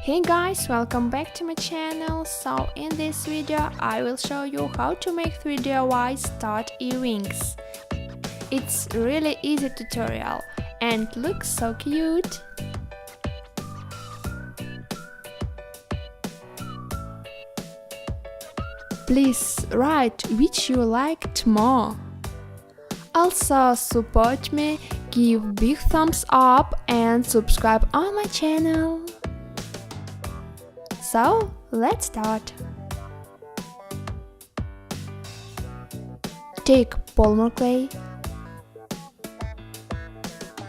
Hey guys, welcome back to my channel. So in this video I will show you how to make 3 DIY stud earrings. It's really easy tutorial and looks so cute. Please write which you liked more. Also support me, give big thumbs up and subscribe on my channel. So, let's start. Take polymer clay,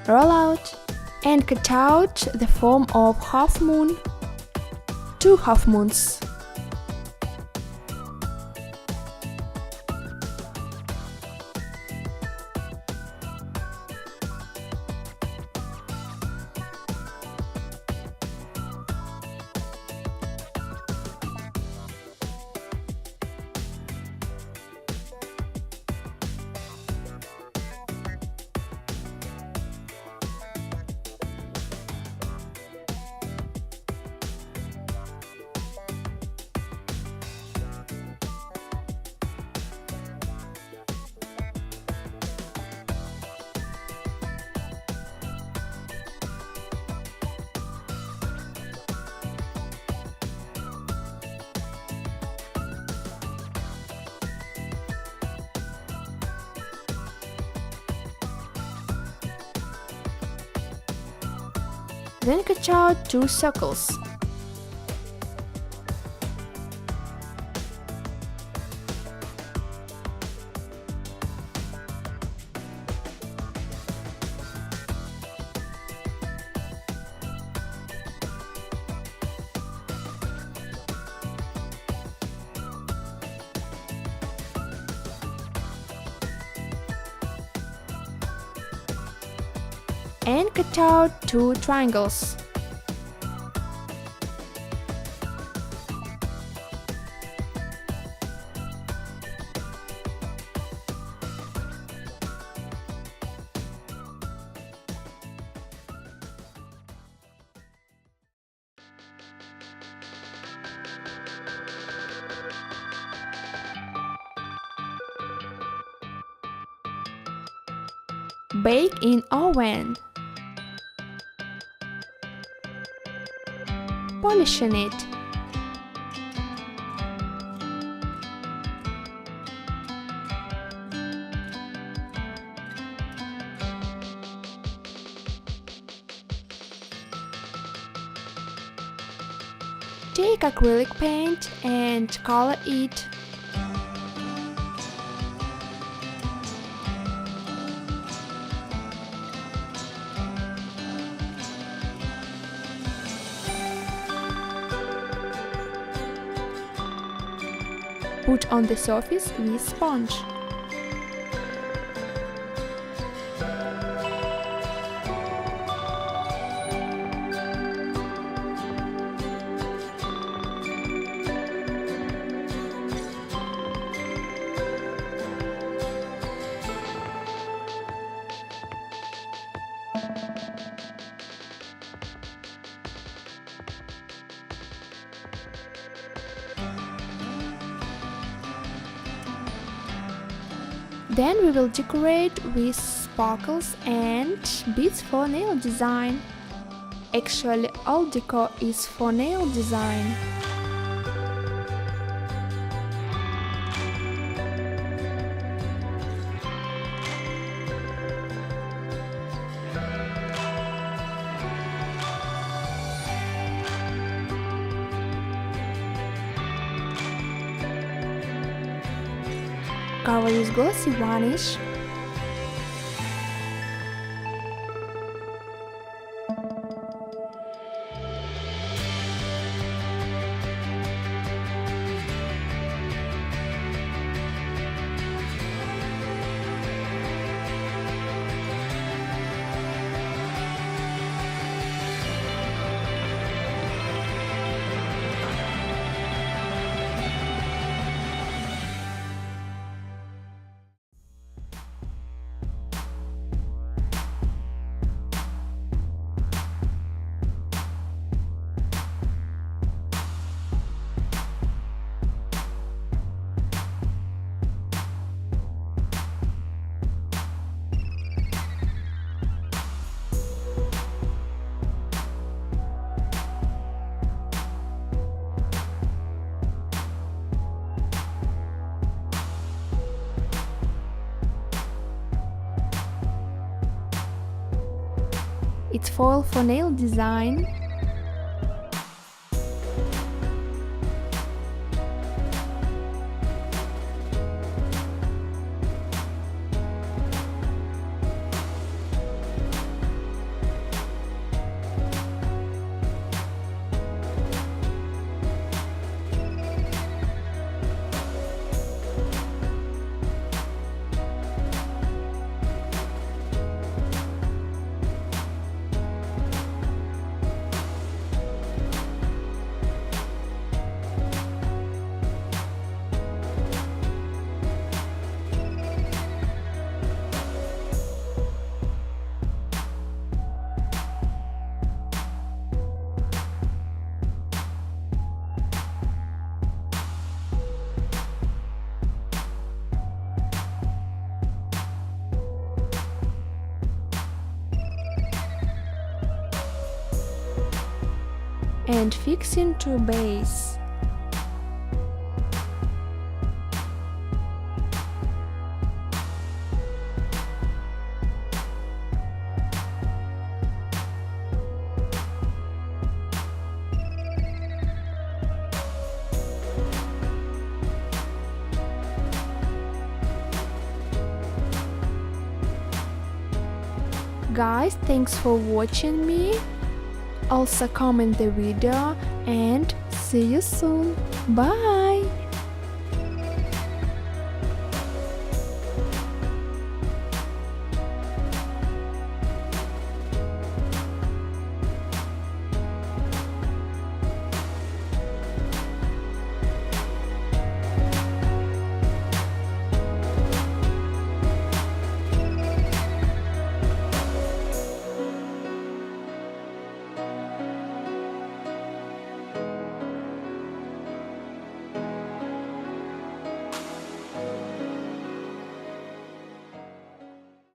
roll out and cut out the form of half moon, 2 half moons. Then cut out 2 circles. And cut out 2 triangles. Bake in oven. Polishing it. Take acrylic paint and color it. Put on the surface with sponge. Then we will decorate with sparkles and beads for nail design. Actually, all decor is for nail design. Cover with glossy varnish. It's foil for nail design. And fixing to base. Guys, thanks for watching me. Also comment the video and see you soon. Bye!